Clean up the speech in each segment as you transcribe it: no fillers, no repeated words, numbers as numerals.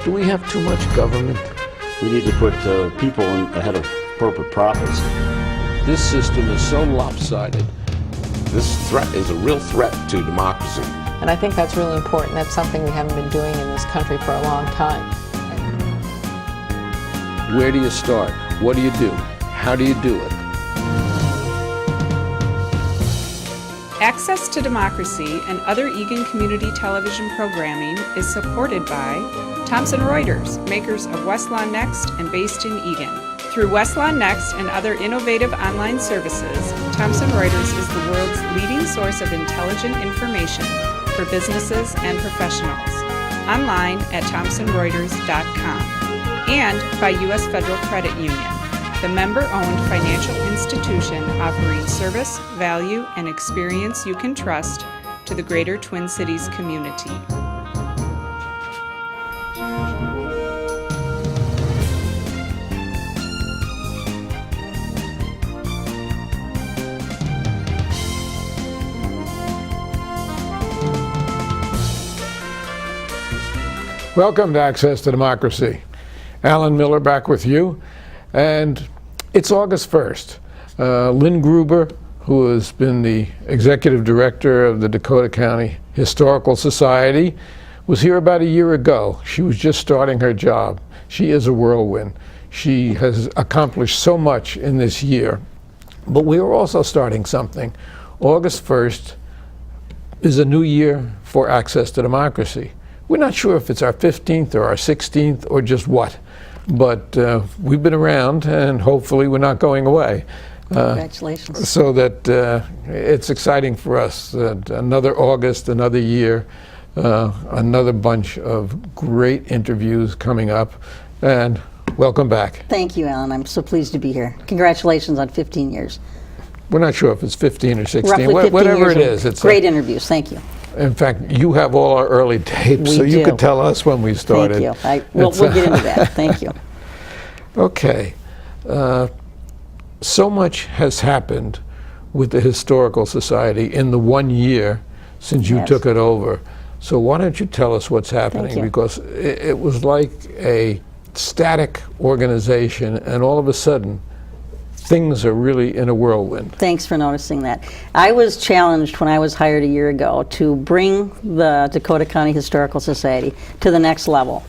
Do we have too much government? We need to put people ahead of corporate profits. This system is so lopsided. This threat is a real threat to democracy. And I think that's really important. That's something we haven't been doing in this country for a long time. Where do you start? What do you do? How do you do it? Access to Democracy and other Eagan community television programming is supported by Thomson Reuters, makers of Westlaw Next and based in Eagan. Through Westlaw Next and other innovative online services, Thomson Reuters is the world's leading source of intelligent information for businesses and professionals. Online at thomsonreuters.com. And by U.S. Federal Credit Union, the member-owned financial institution offering service, value, and experience you can trust to the greater Twin Cities community. Welcome to Access to Democracy. Alan Miller back with you. And it's August 1st. Lynn Gruber, who has been the executive director of the Dakota County Historical Society, was here about a year ago. She was just starting her job. She is a whirlwind. She has accomplished so much in this year. But we are also starting something. August 1st is a new year for Access to Democracy. We're not sure if it's our 15th or our 16th or just what, but we've been around and hopefully we're not going away. Congratulations. So that it's exciting for us. Another August, another year, another bunch of great interviews coming up, and welcome back. Thank you, Alan. I'm so pleased to be here. Congratulations on 15 years. We're not sure if it's 15 or 16, Roughly 15 whatever it years is. It's great interviews. Thank you. In fact, you have all our early tapes, so you could tell us when we started. Thank you. We'll get into that. Thank you. Okay. So much has happened with the Historical Society in the 1 year since you took it over. So why don't you tell us what's happening? Because it was like a static organization, and all of a sudden, things are really in a whirlwind. Thanks for noticing that. I was challenged when I was hired a year ago to bring the Dakota County Historical Society to the next level.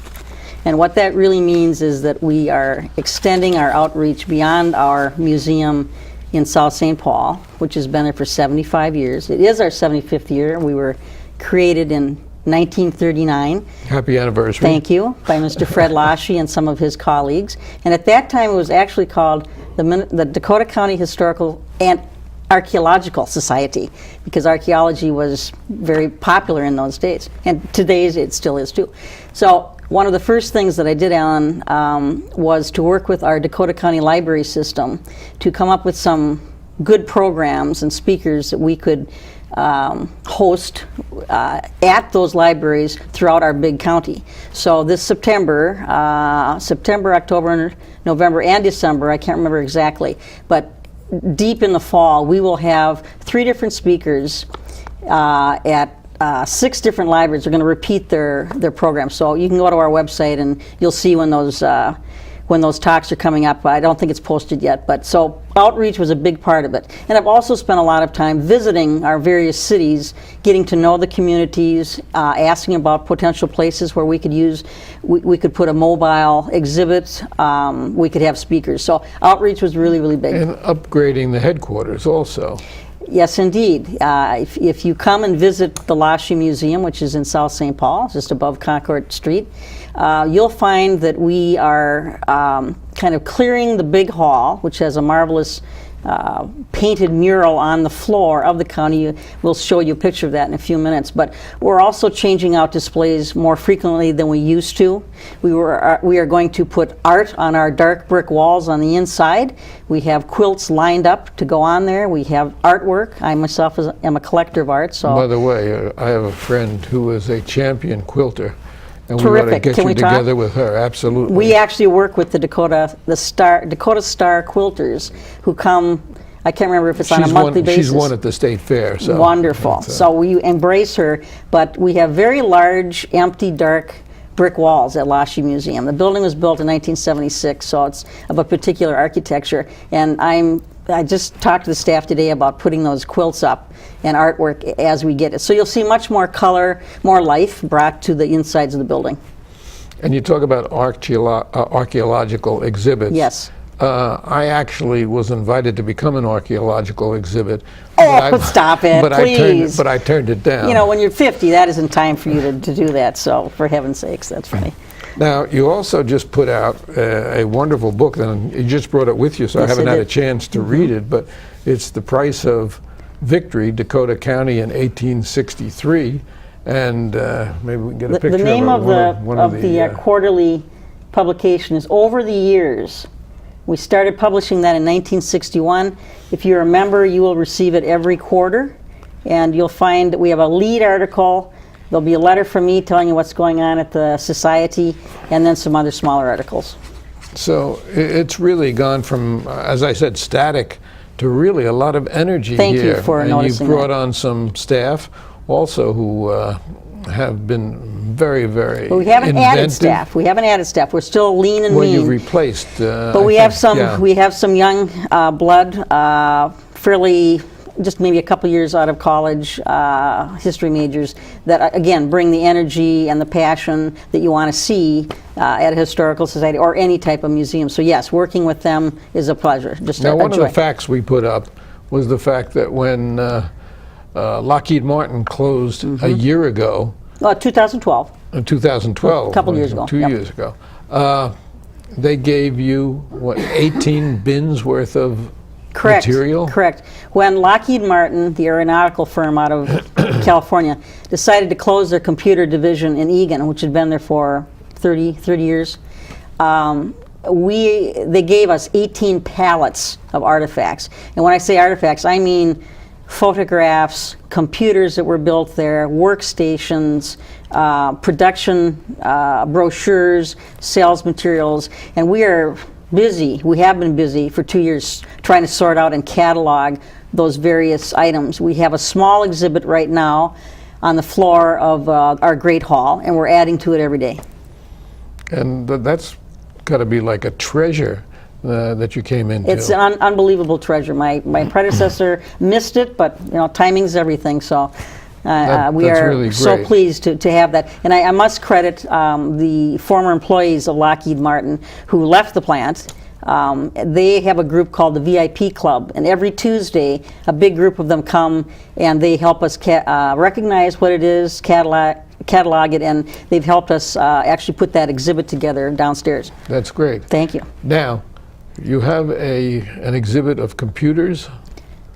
And what that really means is that we are extending our outreach beyond our museum in South St. Paul, which has been there for 75 years. It is our 75th year. We were created in 1939. Happy anniversary. Thank you, by Mr. Fred Lashy and some of his colleagues. And at that time it was actually called the Dakota County Historical and Archaeological Society, because archaeology was very popular in those days. And today it still is too. So one of the first things that I did, Alan, was to work with our Dakota County Library system to come up with some good programs and speakers that we could host at those libraries throughout our big county. So this September, October, November, and December, I can't remember exactly, but deep in the fall, we will have 3 different speakers at 6 different libraries. Are going to repeat their program. So you can go to our website and you'll see when those talks are coming up. I don't think it's posted yet, but so outreach was a big part of it. And I've also spent a lot of time visiting our various cities, getting to know the communities, asking about potential places where we could put a mobile exhibit, we could have speakers. So outreach was really, really big. And upgrading the headquarters also. Yes, indeed. If you come and visit the Lashy Museum, which is in South St. Paul, just above Concord Street, you'll find that we are kind of clearing the big hall, which has a marvelous painted mural on the floor of the county. We'll show you a picture of that in a few minutes. But we're also changing out displays more frequently than we used to. We are going to put art on our dark brick walls on the inside. We have quilts lined up to go on there. We have artwork. I myself am a collector of art. So, by the way, I have a friend who is a champion quilter. And terrific. We want to get you together with her, absolutely. We actually work with the Dakota Star quilters who come. I can't remember if it's on a monthly basis. She's won at the state fair. So wonderful. So we embrace her, but we have very large, empty, dark brick walls at Lashy Museum. The building was built in 1976, so it's of a particular architecture. And I just talked to the staff today about putting those quilts up and artwork as we get it. So you'll see much more color, more life brought to the insides of the building. And you talk about archaeological exhibits. Yes. I actually was invited to become an archaeological exhibit. Oh, stop it, please. But I turned it down. You know, when you're 50, that isn't time for you to do that, so for heaven's sakes, that's funny. Now, you also just put out a wonderful book, and you just brought it with you, so Yes, I haven't I had did. a chance to read it, but it's The Price of Victory, Dakota County in 1863, and maybe we can get a picture The name of of the quarterly publication is Over the Years. We started publishing that in 1961. If you're a member, you will receive it every quarter, and you'll find that we have a lead article. There'll be a letter from me telling you what's going on at the society, and then some other smaller articles. So it's really gone from, as I said, static to really a lot of energy Thank here. you for and noticing you've brought that. on some staff also who have been very, very But we haven't added inventive. staff. We haven't added staff. We're still lean and Well, mean. you've replaced. But we have some young blood, fairly just maybe a couple years out of college, history majors that again bring the energy and the passion that you want to see at a historical society or any type of museum. So yes, working with them is a pleasure. Just Now, a one joy. of the facts we put up was the fact that when Lockheed Martin closed a year ago, 2012. in 2012, A couple years ago, 2 yep. years ago, they gave you, what, 18 bins worth of Correct. material? Correct. When Lockheed Martin, the aeronautical firm out of California, decided to close their computer division in Eagan, which had been there for 30 years, they gave us 18 pallets of artifacts. And when I say artifacts, I mean photographs, computers that were built there, workstations, production brochures, sales materials, and we are busy. We have been busy for 2 years trying to sort out and catalog those various items. We have a small exhibit right now on the floor of our Great Hall, and we're adding to it every day. And that's got to be like a treasure that you came into. It's an unbelievable treasure. My predecessor missed it, but you know, timing's everything. So we that's are really so great. pleased to have that. And I must credit the former employees of Lockheed Martin who left the plant. They have a group called the VIP Club, and every Tuesday, a big group of them come and they help us recognize what it is, catalog it, and they've helped us actually put that exhibit together downstairs. That's great. Thank you. Now, you have an exhibit of computers,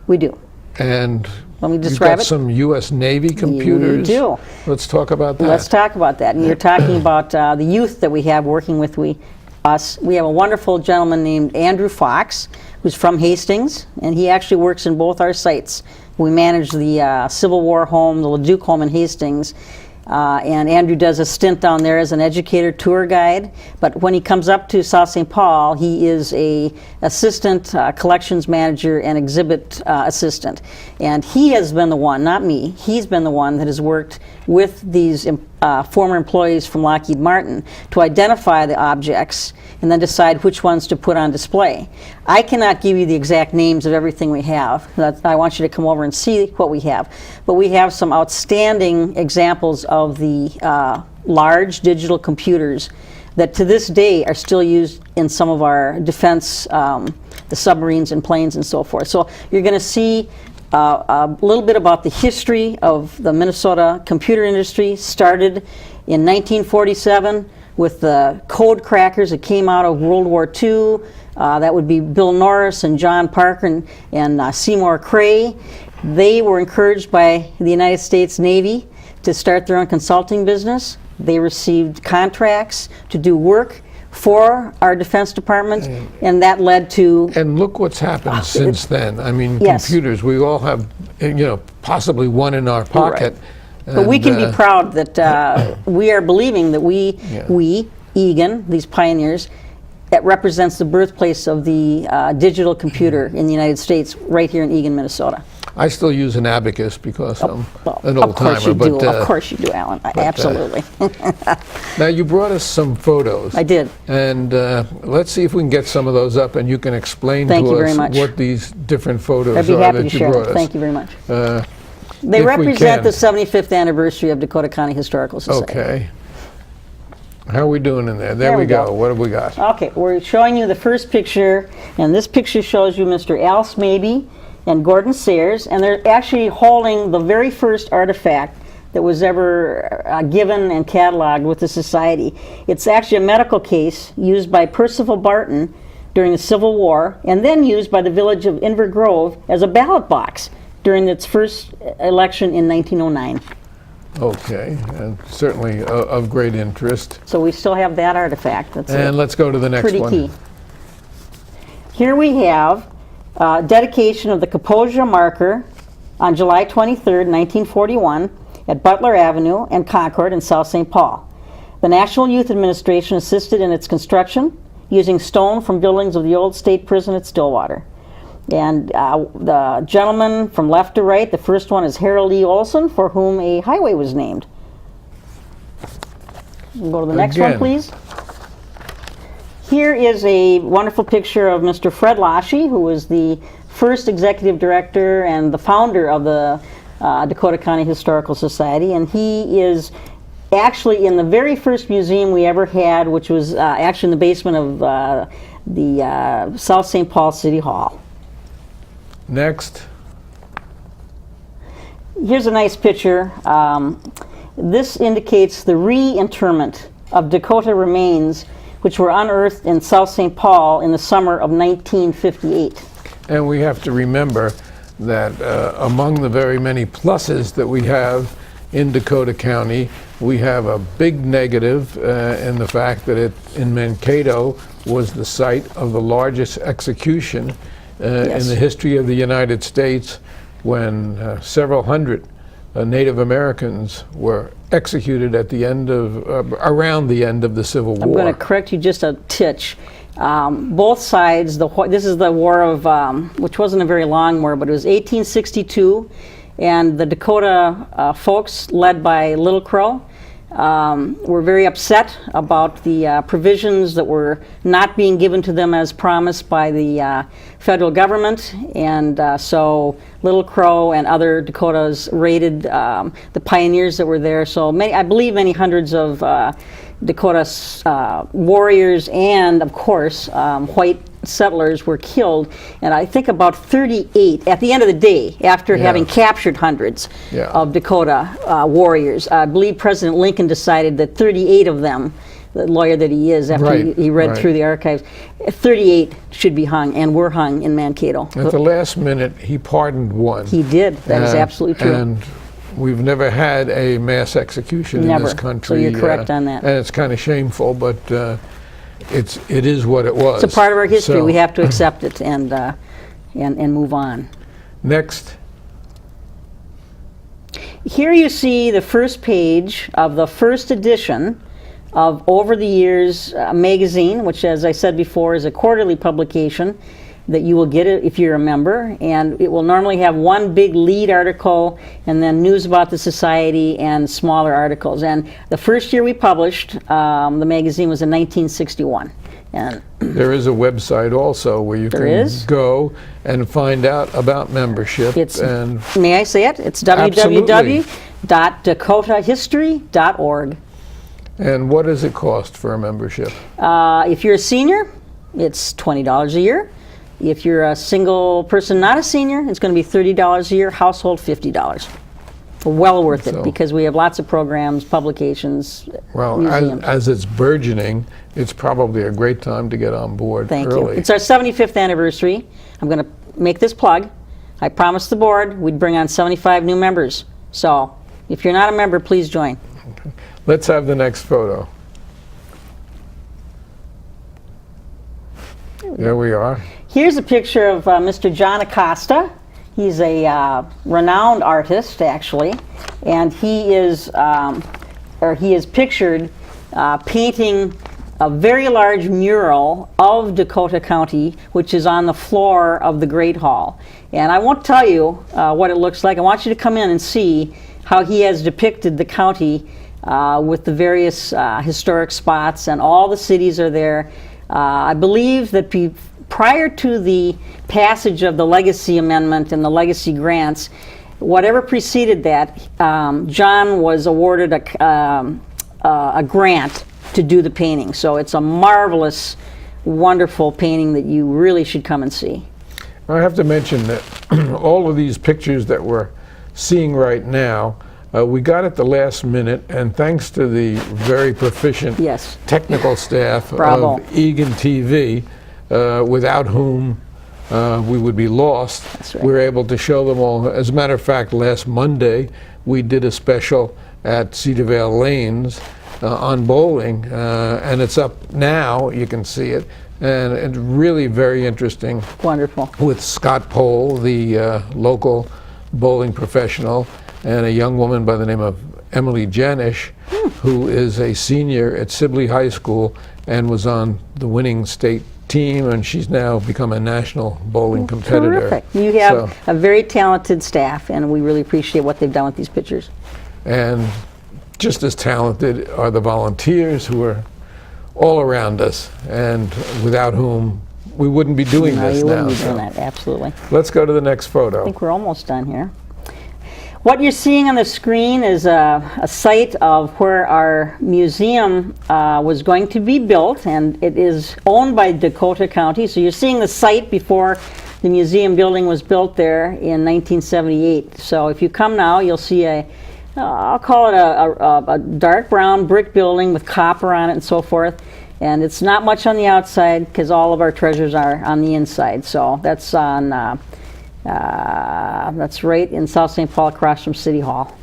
We do. and Let me you've describe got it. some U.S. Navy computers. We do. Let's talk about that. Let's talk about that. And you're talking about the youth that we have working with us. We have a wonderful gentleman named Andrew Fox, who's from Hastings, and he actually works in both our sites. We manage the Civil War home, the Leduc home in Hastings, and Andrew does a stint down there as an educator tour guide. But when he comes up to South St. Paul, he is a assistant collections manager and exhibit assistant. And he has been the one, not me, he's been the one that has worked with these former employees from Lockheed Martin to identify the objects and then decide which ones to put on display. I cannot give you the exact names of everything we have. I want you to come over and see what we have. But we have some outstanding examples of the large digital computers that to this day are still used in some of our defense, the submarines and planes and so forth. So you're going to see a little bit about the history of the Minnesota computer industry. Started in 1947 with the code crackers that came out of World War II. That would be Bill Norris and John Parker and Seymour Cray. They were encouraged by the United States Navy to start their own consulting business. They received contracts to do work for our Defense Department, and that led to... And look what's happened since then. I mean, Yes. computers, we all have, possibly one in our pocket. But we can And, be proud that we are believing that we, Egan, these pioneers, that represents the birthplace of the digital computer in the United States, right here in Egan, Minnesota. I still use an abacus because I'm Well, an of old course timer. you do. Of course you do, Alan. Absolutely. Now you brought us some photos. I did. And let's see if we can get some of those up, and you can explain Thank to you very us much. what these different photos I'd be are happy to that you share brought them. us. Thank you very much. Uh, They if we represent can. the 75th anniversary of Dakota County Historical Society. Okay. How are we doing in there? There There we we go. go. What have we got? Okay, we're showing you the first picture, and this picture shows you Mr. Al Smaby and Gordon Sayers, and they're actually holding the very first artifact that was ever given and cataloged with the Society. It's actually a medical case used by Percival Barton during the Civil War, and then used by the village of Inver Grove as a ballot box during its first election in 1909. Okay, and certainly of great interest. So we still have that artifact. That's And let's go to the next pretty one. key. Here we have dedication of the Kaposia marker on July 23rd, 1941 at Butler Avenue and Concord in South St. Paul. The National Youth Administration assisted in its construction using stone from buildings of the old state prison at Stillwater. And the gentleman from left to right, the first one is Harold E. Olson, for whom a highway was named. We'll go to the next one, Again. please. Here is a wonderful picture of Mr. Fred Lashy, who was the first executive director and the founder of the Dakota County Historical Society. And he is actually in the very first museum we ever had, which was actually in the basement of the South St. Paul City Hall. Next. Here's a nice picture. This indicates the reinterment of Dakota remains which were unearthed in South St. Paul in the summer of 1958. And we have to remember that among the very many pluses that we have in Dakota County, we have a big negative in the fact that it, in Mankato, was the site of the largest execution Yes. in the history of the United States, when several hundred Native Americans were executed at the end of, around the end of the Civil War. I'm going to correct you just a titch. Both sides, this is the war of, which wasn't a very long war, but it was 1862, and the Dakota folks, led by Little Crow, were very upset about the provisions that were not being given to them as promised by the federal government, and so Little Crow and other Dakotas raided the pioneers that were there. So many, I believe many hundreds of Dakota warriors and, of course, white settlers were killed, and I think about 38 at the end of the day, after having captured hundreds of Dakota warriors. I believe President Lincoln decided that 38 of them, the lawyer that he is, after he read through the archives, 38 should be hung, and were hung in Mankato. At the last minute, he pardoned one. He did. That is absolutely true. And we've never had a mass execution in this country. So you're correct on that. And it's kind of shameful, but it is what it was. It's a part of our history. So, We have to accept it and move on. Next. Here you see the first page of the first edition of Over the Years magazine, which, as I said before, is a quarterly publication that you will get it if you're a member, and it will normally have one big lead article and then news about the society and smaller articles. And the first year we published the magazine was in 1961. And There is a website also where you can go and find out about membership. And may I say it? It's www.dakotahistory.org. And what does it cost for a membership? If you're a senior, it's $20 a year. If you're a single person, not a senior, it's going to be $30 a year. Household, $50. Well worth it, because we have lots of programs, publications, museums. As it's burgeoning, it's probably a great time to get on board Thank early. you. It's our 75th anniversary. I'm going to make this plug. I promised the board we'd bring on 75 new members. So if you're not a member, please join. Okay. Let's have the next photo. There we are. Here's a picture of Mr. John Acosta. He's a renowned artist, actually, and he is pictured painting a very large mural of Dakota County, which is on the floor of the Great Hall. And I won't tell you what it looks like. I want you to come in and see how he has depicted the county with the various historic spots, and all the cities are there. I believe that prior to the passage of the Legacy Amendment and the Legacy Grants, whatever preceded that, John was awarded a grant to do the painting. So it's a marvelous, wonderful painting that you really should come and see. I have to mention that all of these pictures that we're seeing right now, we got at the last minute, and thanks to the very proficient Yes. technical staff Bravo. of Egan TV, without whom we would be lost. That's right. We were able to show them all. As a matter of fact, last Monday we did a special at Cedar Vale Lanes on bowling, and it's up now. You can see it, and it's really very interesting. Wonderful. With Scott Pohl, the local bowling professional, and a young woman by the name of Emily Janish, who is a senior at Sibley High School and was on the winning state team, and she's now become a national bowling competitor. Terrific. You have a very talented staff, and we really appreciate what they've done with these pictures. And just as talented are the volunteers who are all around us, and without whom we wouldn't be doing No, this you now. wouldn't be doing that, absolutely. Let's go to the next I photo. think we're almost done here. What you're seeing on the screen is a site of where our museum was going to be built, and it is owned by Dakota County. So you're seeing the site before the museum building was built there in 1978. So if you come now, you'll see I'll call it a dark brown brick building with copper on it and so forth. And it's not much on the outside because all of our treasures are on the inside. So that's on. That's right in South St. Paul, across from City Hall.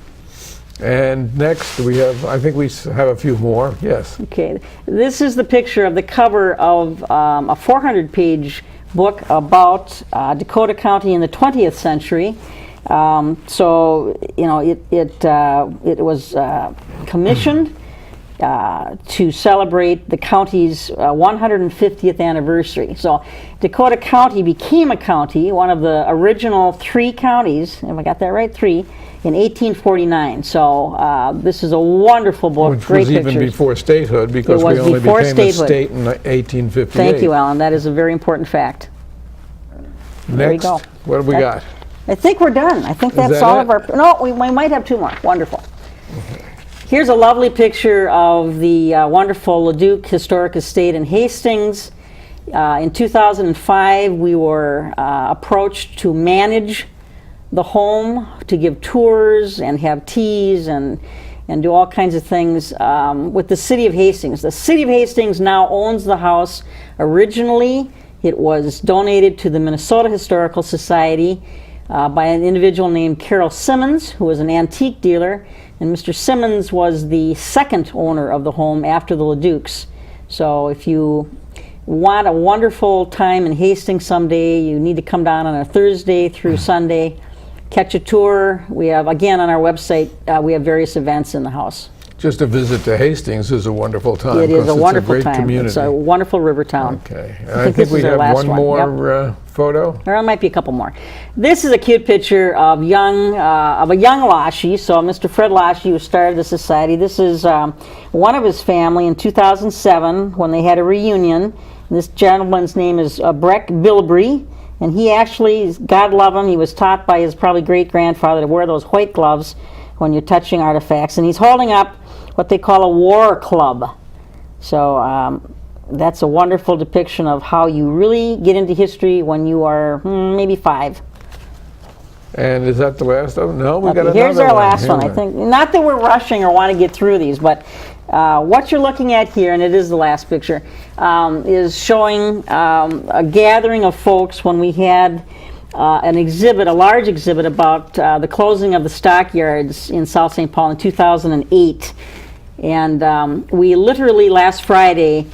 And next we have, I think we have a few more. Yes. Okay, this is the picture of the cover of a 400-page book about Dakota County in the 20th century. So you know, it was commissioned to celebrate the county's 150th anniversary. So Dakota County became a county, one of the original 3 counties, if I got that right, 3, in 1849. So this is a wonderful book, Which great was even pictures. before statehood, because It we was only before became statehood. a state in 1858. Thank you, Alan. That is a very important fact. There you Next, go. what have we got? I think we're done. I think that's that all it? of our. No, we might have 2 more. Wonderful. Here's a lovely picture of the wonderful Leduc Historic Estate in Hastings. In 2005, we were approached to manage the home, to give tours and have teas and do all kinds of things with the City of Hastings. The City of Hastings now owns the house. Originally, it was donated to the Minnesota Historical Society by an individual named Carol Simmons, who was an antique dealer. And Mr. Simmons was the second owner of the home after the Leducs. So if you want a wonderful time in Hastings someday, you need to come down on a Thursday through Sunday, catch a tour. We have, again, on our website, we have various events in the house. Just a visit to Hastings is a wonderful time. It is a wonderful it's a great time. Community. It's a wonderful river town. Okay. I I think think this we is our have last one one. more photo. There might be a couple more. This is a cute picture of a young Lashy. So Mr. Fred Lashy, who started the society. This is one of his family in 2007 when they had a reunion. This gentleman's name is Breck Bilbrey, and he actually, God love him, he was taught by his probably great-grandfather to wear those white gloves when you're touching artifacts, and he's holding up what they call a war club. So that's a wonderful depiction of how you really get into history when you are maybe 5. And is that the last of them? No, we got another Here's our last Here one. I we- think, not that we're rushing or want to get through these, but what you're looking at here, and it is the last picture, is showing a gathering of folks when we had an exhibit, a large exhibit about the closing of the stockyards in South St. Paul in 2008. And we literally last Friday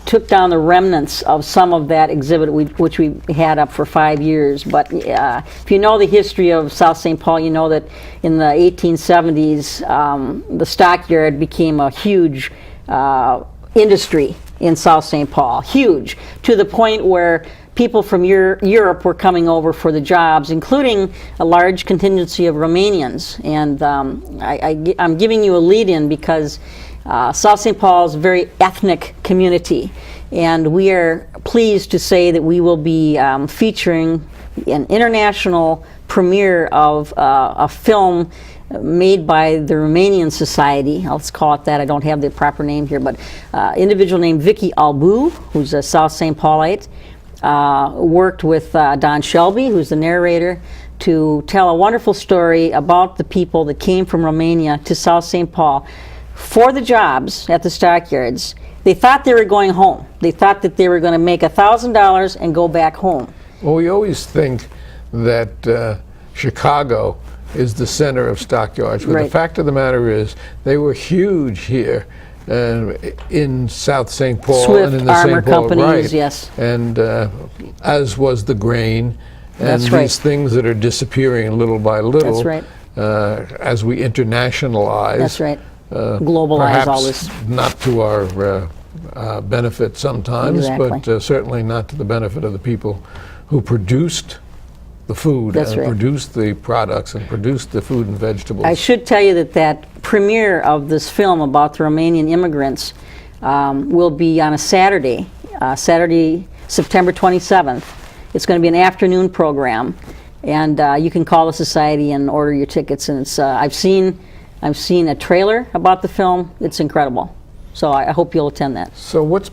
took down the remnants of some of that exhibit which we had up for 5 years. But if you know the history of South St. Paul, you know that in the 1870s the stockyard became a huge industry in South St. Paul, huge, to the point where people from Europe were coming over for the jobs, including a large contingency of Romanians. And I'm giving you a lead-in because South St. Paul is a very ethnic community, and we are pleased to say that we will be featuring an international premiere of a film made by the Romanian Society. Let's call it that. I don't have the proper name here, but individual named Vicky Albu, who's a South St. Paulite, worked with Don Shelby, who's the narrator, to tell a wonderful story about the people that came from Romania to South St. Paul for the jobs at the stockyards. They thought they were going home. They thought that they were going to make $1,000 and go back home. Well, we always think that Chicago is the center of stockyards, but Right. the fact of the matter is they were huge here in South St. Paul Swift and in the Armor St. Paul, Companies, right. yes. And as was the grain, and That's right. these things that are disappearing little by little. That's right. As we internationalize. That's right. Globalize all perhaps this. not to our benefit sometimes, Exactly. but certainly not to the benefit of the people who produced the food That's and right. produced the products and produced the food and vegetables. I should tell you that premiere of this film about the Romanian immigrants will be on a Saturday, September 27th. It's going to be an afternoon program, and you can call the society and order your tickets. And it's I've seen a trailer about the film. It's incredible. So I hope you'll attend that. So what's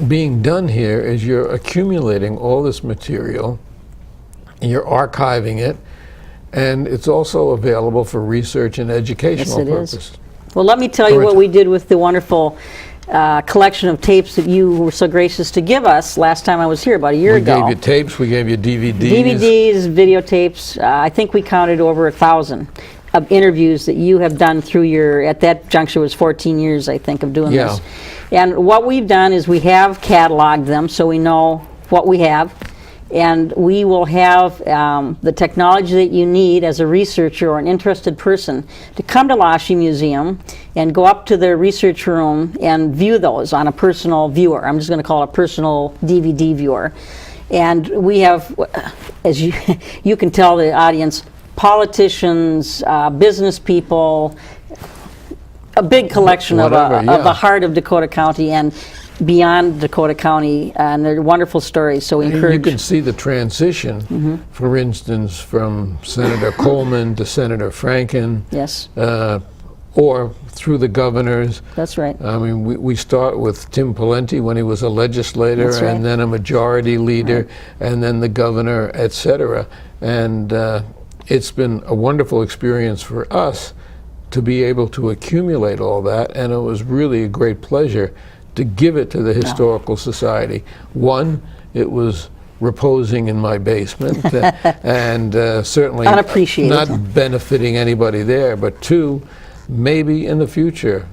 being done here is you're accumulating all this material, you're archiving it, and it's also available for research and educational Yes, it is. purposes. Well, let me tell you what we did with the wonderful collection of tapes that you were so gracious to give us last time I was here about a year ago. We gave you tapes, we gave you DVDs. DVDs, videotapes. I think we counted over 1,000 of interviews that you have done through your, at that juncture was 14 years, I think, of doing Yeah. this. And what we've done is we have cataloged them so we know what we have. And we will have the technology that you need as a researcher or an interested person to come to Lashy Museum and go up to the research room and view those on a personal viewer. I'm just going to call it a personal DVD viewer. And we have, as you can tell the audience, politicians, business people, a big collection of the heart of Dakota County and beyond Dakota County, and they're wonderful stories, so we encourage. You can see the transition, for instance, from Senator Coleman to Senator Franken. Yes. Or through the governors. That's right. I mean, we start with Tim Pawlenty when he was a legislator, That's right. and then a majority leader, and then the governor, et cetera. And it's been a wonderful experience for us to be able to accumulate all that, and it was really a great pleasure to give it to the Historical Society. One, it was reposing in my basement and certainly Unappreciated. not benefiting anybody there, but two, maybe in the future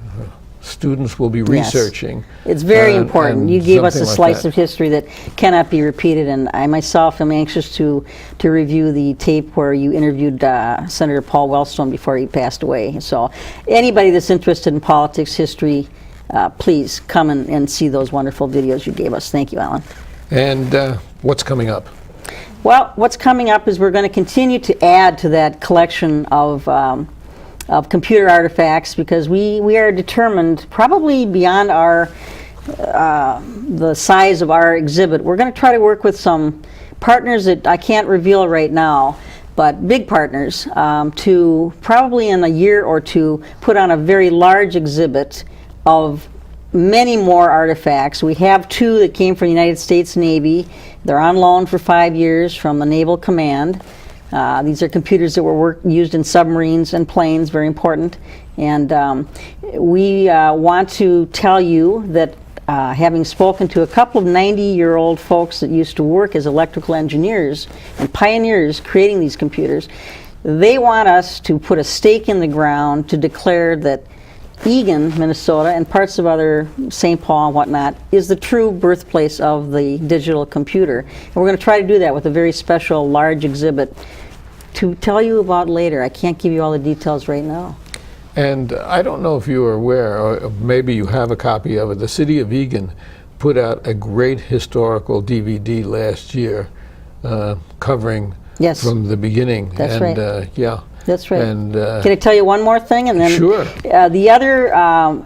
students will be Yes. researching. It's very important. and You gave us a something like slice that. of history that cannot be repeated, and I myself am anxious to review the tape where you interviewed Senator Paul Wellstone before he passed away. So anybody that's interested in politics, history, please come and see those wonderful videos you gave us. Thank you, Alan. And what's coming up? Well, what's coming up is we're going to continue to add to that collection of computer artifacts, because we are determined, probably beyond our the size of our exhibit. We're going to try to work with some partners that I can't reveal right now, but big partners, to probably in a year or two put on a very large exhibit of many more artifacts. We have two that came from the United States Navy. They're on loan for 5 years from the Naval Command. These are computers that were used in submarines and planes, very important. And we want to tell you that having spoken to a couple of 90-year-old folks that used to work as electrical engineers and pioneers creating these computers, they want us to put a stake in the ground to declare that Eagan, Minnesota, and parts of other St. Paul and whatnot is the true birthplace of the digital computer. And we're going to try to do that with a very special large exhibit to tell you about later. I can't give you all the details right now. And I don't know if you are aware, or maybe you have a copy of it. The city of Eagan put out a great historical DVD last year covering Yes. from the beginning. That's and, right. Yeah. That's right. And Can I tell you one more thing? And then Sure. The other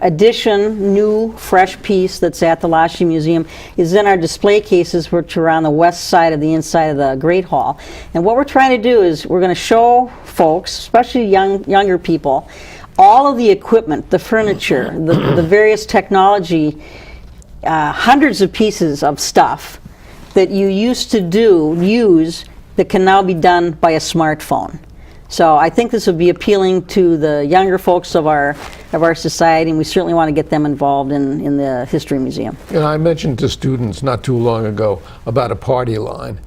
addition, new, fresh piece that's at the Lashy Museum is in our display cases, which are on the west side of the inside of the Great Hall. And what we're trying to do is we're going to show folks, especially younger people, all of the equipment, the furniture, the various technology, hundreds of pieces of stuff that you used to use that can now be done by a smartphone. So I think this would be appealing to the younger folks of our society, and we certainly want to get them involved in the History Museum. you know, I mentioned to students not too long ago about a party line.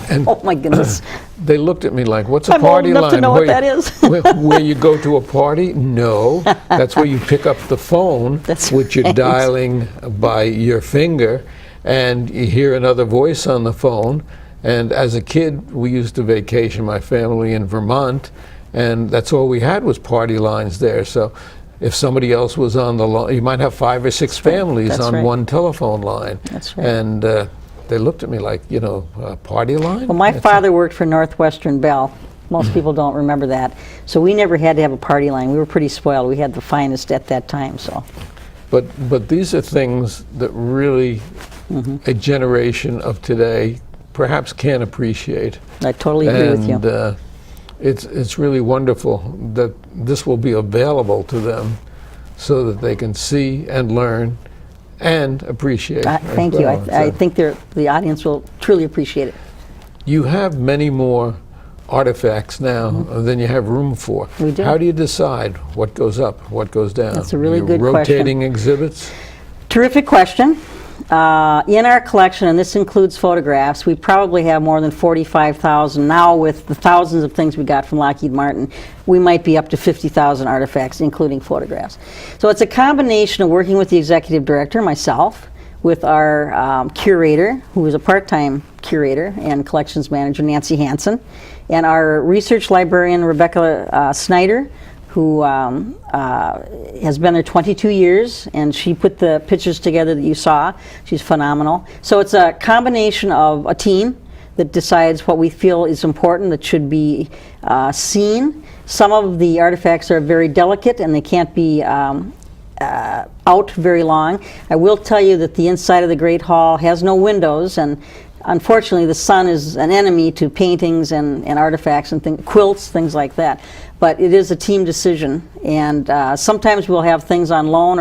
And Oh my goodness. they looked at me like, what's a I'm old party enough line? to know what that is. where you go to a party? No. That's where you pick up the phone, That's which you're right. dialing by your finger, and you hear another voice on the phone. And as a kid, we used to vacation, my family, in Vermont, and that's all we had was party lines there. So if somebody else was on the line, you might have 5 or 6 families That's on right. one telephone line. That's right. And they looked at me like, you know, a party line? Well, my It's- father worked for Northwestern Bell. Most people don't remember that. So we never had to have a party line. We were pretty spoiled. We had the finest at that time. So But these are things that really a generation of today perhaps can't appreciate. I totally agree with you. And it's really wonderful that this will be available to them so that they can see and learn and appreciate. as Thank you. well. I So think the audience will truly appreciate it. you have many more artifacts now than you have room for. We do. How do you decide what goes up, what goes down? That's a really You good question. rotating exhibits? Terrific question. In our collection, and this includes photographs, we probably have more than 45,000. Now with the thousands of things we got from Lockheed Martin, we might be up to 50,000 artifacts, including photographs. So it's a combination of working with the executive director, myself, with our curator, who is a part-time curator and collections manager, Nancy Hansen, and our research librarian, Rebecca Snyder, who has been there 22 years, and she put the pictures together that you saw. She's phenomenal. So it's a combination of a team that decides what we feel is important that should be seen. Some of the artifacts are very delicate and they can't be out very long. I will tell you that the inside of the Great Hall has no windows, and unfortunately the sun is an enemy to paintings and artifacts and quilts, things like that. But it is a team decision, and sometimes we'll have things on loan,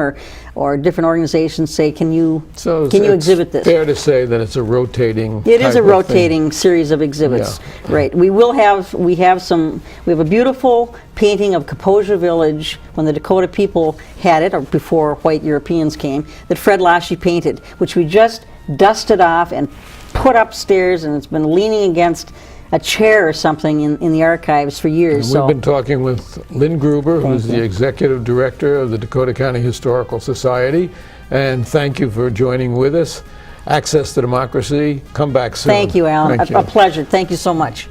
or different organizations say, can you exhibit this? Fair to say that it's a rotating. It is type a of rotating series of exhibits, right? We have a beautiful painting of Kaposia Village when the Dakota people had it, or before white Europeans came, that Fred Lashy painted, which we just dusted off and put upstairs, and it's been leaning against a chair or something in the archives for years. We've been talking with Lynn Gruber, who's the executive director of the Dakota County Historical Society, and thank you for joining with us. Access to Democracy, come back soon. Thank you, Alan. Thank A pleasure. Thank you so much.